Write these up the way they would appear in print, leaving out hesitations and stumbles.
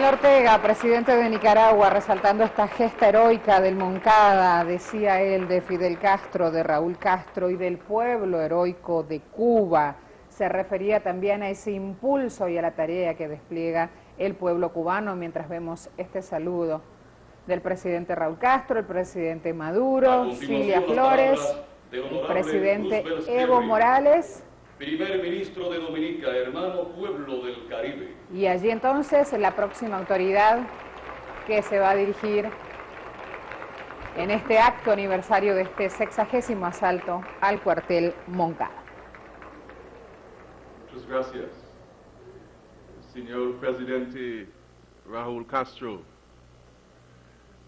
Ortega, presidente de Nicaragua, resaltando esta gesta heroica del Moncada, decía él, de Fidel Castro, de Raúl Castro y del pueblo heroico de Cuba. Se refería también a ese impulso y a la tarea que despliega el pueblo cubano, mientras vemos este saludo del presidente Raúl Castro, el presidente Maduro, Cilia Flores, el presidente Evo Morales, primer ministro de Dominica, hermano pueblo del Caribe. Y allí entonces la próxima autoridad que se va a dirigir en este acto aniversario de este 60º asalto al cuartel Moncada. Muchas gracias, señor presidente Raúl Castro,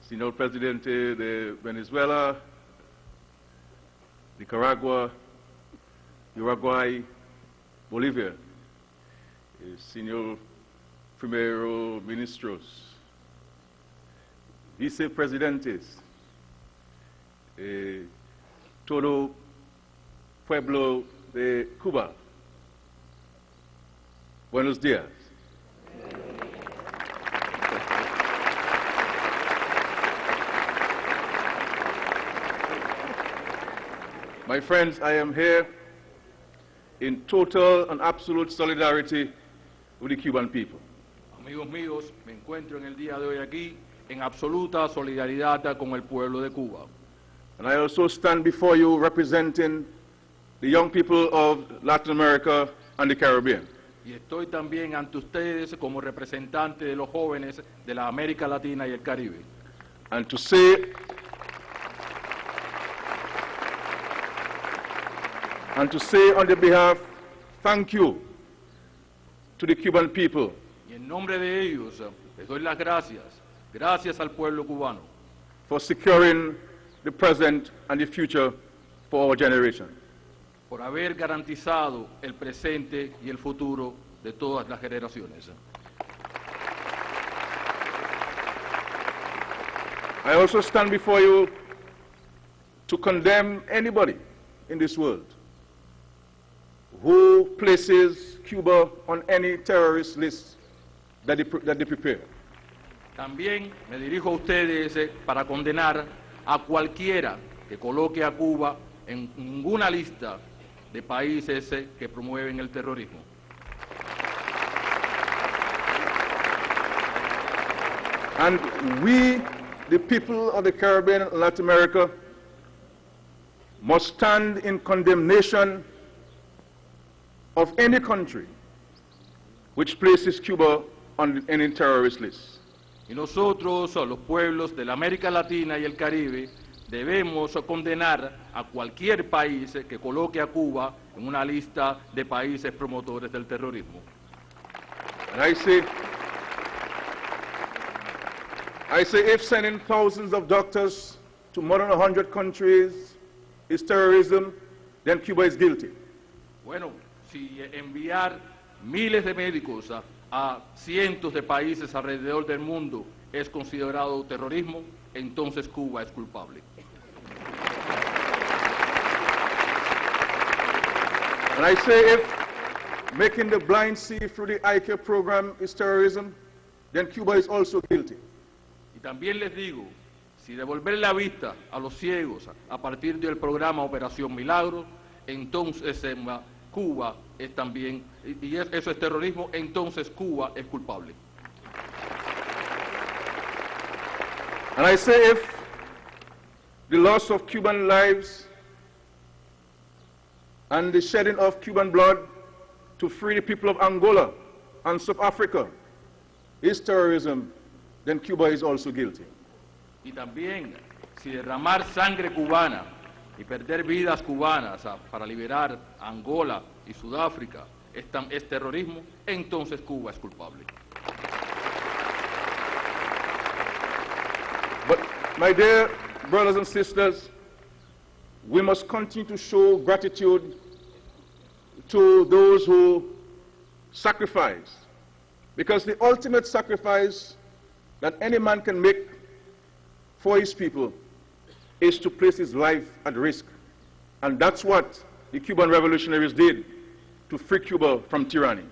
señor presidente de Venezuela, Nicaragua, Uruguay, Bolivia, señor primero ministros, vicepresidentes, todo pueblo de Cuba. Buenos días. My friends, I am here in total and absolute solidarity with the Cuban people. Amigos míos, me encuentro en el día de hoy aquí en absoluta solidaridad con el pueblo de Cuba. And I also stand before you representing the young people of Latin America and the Caribbean. Y estoy también ante ustedes como representante de los jóvenes de la América Latina y el Caribe. And to say on their behalf, thank you to the Cuban people. Y en nombre de ellos les doy las gracias. Gracias al pueblo cubano. For securing the present and the future for our generation. Por haber garantizado el presente y el futuro de todas las generaciones. I also stand before you to condemn anybody in this world who places Cuba on any terrorist list that they prepare. También me dirijo a ustedes para condenar a cualquiera que coloque a Cuba en ninguna lista de países que promueven el terrorismo. And we, the people of the Caribbean and Latin America, must stand in condemnation of any country which places Cuba on any terrorist list. Y nosotros, los pueblos de la América Latina y el Caribe, debemos condenar a cualquier país que coloque a Cuba en una lista de países promotores del terrorismo. And I say if sending thousands of doctors to more than 100 countries is terrorism, then Cuba is guilty. Bueno, si enviar miles de médicos a cientos de países alrededor del mundo es considerado terrorismo, entonces Cuba es culpable. And I say if making the blind see through the eye care program is terrorism, then Cuba is also guilty. Y también les digo, si devolver la vista a los ciegos a partir del programa Operación Milagro, entonces Cuba es también, y eso es terrorismo, entonces Cuba es culpable. And I say if the loss of Cuban lives and the shedding of Cuban blood to free the people of Angola and South Africa is terrorism, then Cuba is also guilty. Y también, si derramar sangre cubana y perder vidas cubanas para liberar a Angola y Sudáfrica es terrorismo, entonces Cuba es culpable. But, my dear brothers and sisters, we must continue to show gratitude to those who sacrifice, because the ultimate sacrifice that any man can make for his people is to place his life at risk. And that's what the Cuban revolutionaries did to free Cuba from tyranny.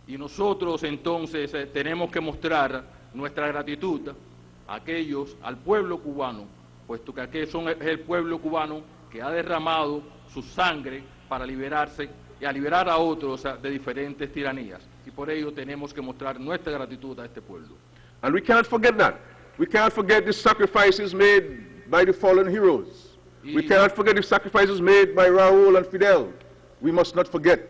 Y nosotros entonces tenemos que mostrar nuestra gratitud a aquellos, al pueblo cubano, puesto que es el pueblo cubano que ha derramado su sangre para liberarse y a liberar a otros de diferentes tiranías. Y por ello tenemos que mostrar nuestra gratitud a este pueblo. And we cannot forget that. We cannot forget the sacrifices made by the fallen heroes. We cannot forget the sacrifices made by Raúl and Fidel. We must not forget.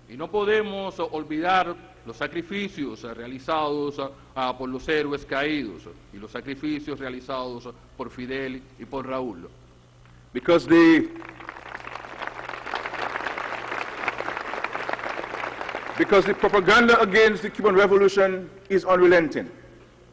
Y no podemos olvidar los sacrificios realizados por los héroes caídos y los sacrificios realizados por Fidel y por Raúl. Because the propaganda against the Cuban Revolution is unrelenting.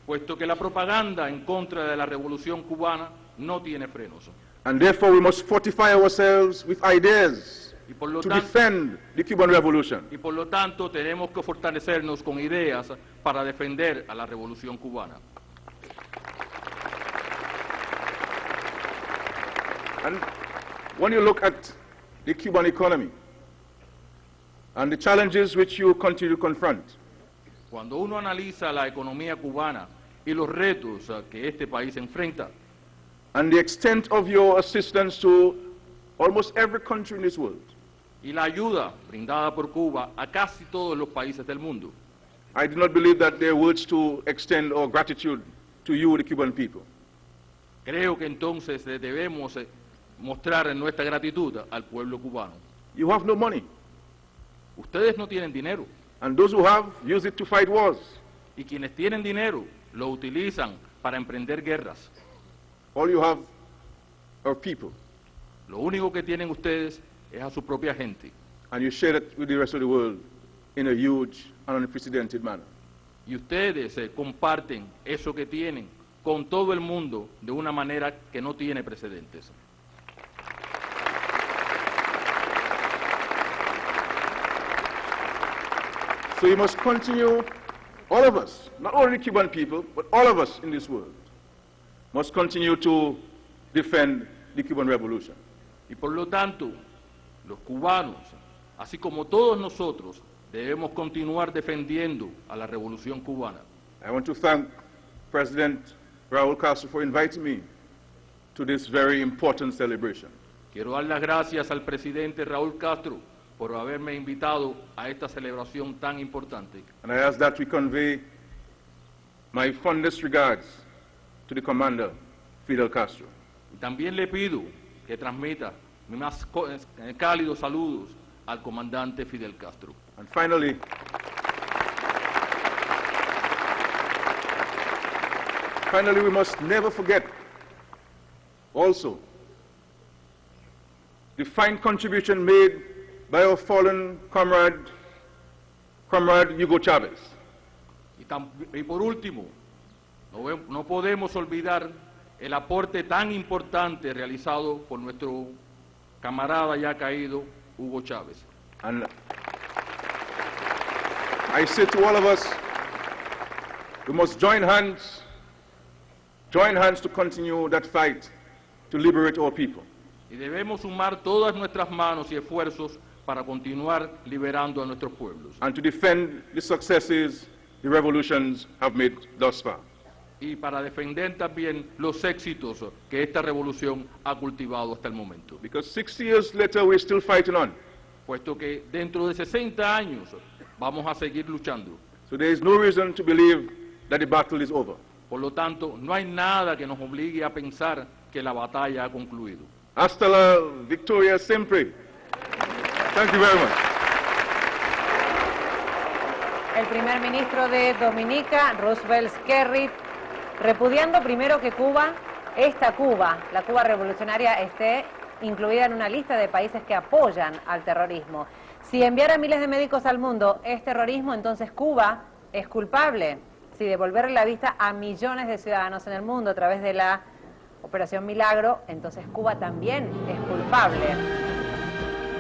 Puesto que la propaganda en contra de la revolución cubana no tiene frenos. And therefore we must fortify ourselves with ideas to tanto, defend the Cuban Revolution. Y por lo tanto tenemos que fortalecernos con ideas para defender a la revolución cubana. And when you look at the Cuban economy and the challenges which you continue to confront, cuando uno analiza la economía cubana y los retos que este país enfrenta, and the extent of your assistance to almost every country in this world, y la ayuda brindada por Cuba a casi todos los países del mundo, I do not believe that there are words to extend our gratitude to you, the Cuban people. Creo que entonces debemos mostrar nuestra gratitud al pueblo cubano. You have no money, Ustedes no tienen dinero, and those who have use it to fight wars. y quienes tienen dinero lo utilizan para emprender guerras. All you have are people, Lo único que tienen ustedes es a su propia gente, and you share it with the rest of the world in a huge and unprecedented manner. y ustedes comparten eso que tienen con todo el mundo de una manera que no tiene precedentes. So you must continue, all of us, not only Cuban people, but all of us in this world, must continue to defend the Cuban Revolution. Y por lo tanto, los cubanos, así como todos nosotros, debemos continuar defendiendo a la revolución cubana. I want to thank President Raúl Castro for inviting me to this very important celebration. Quiero dar las gracias al presidente Raúl Castro por haberme invitado a esta celebración tan importante. And I ask that we convey my fondest regards to the commander, Fidel Castro. Y también le pido que transmita mis más cálidos saludos al comandante Fidel Castro. And finally, we must never forget also the fine contribution made by our fallen comrade Hugo Chávez. Y por último, no podemos olvidar el aporte tan importante realizado por nuestro camarada ya caído, Hugo Chávez. And I say to all of us, we must join hands to continue that fight to liberate our people. Y debemos sumar todas nuestras manos y esfuerzos para continuar liberando a nuestros pueblos. And to defend the successes the revolutions have made thus far. Y para defender también los éxitos que esta revolución ha cultivado hasta el momento. Because 60 years later, we're still fighting on. Puesto que dentro de 60 años vamos a seguir luchando. So there is no reason to believe that the battle is over. Por lo tanto, no hay nada que nos obligue a pensar que la batalla ha concluido. Hasta la victoria siempre. Thank you very much. El primer ministro de Dominica, Roosevelt Skerrit, repudiando primero que esta Cuba, la Cuba revolucionaria, esté incluida en una lista de países que apoyan al terrorismo. Si enviar a miles de médicos al mundo es terrorismo, entonces Cuba es culpable. Si devolverle la vista a millones de ciudadanos en el mundo a través de la Operación Milagro, entonces Cuba también es culpable.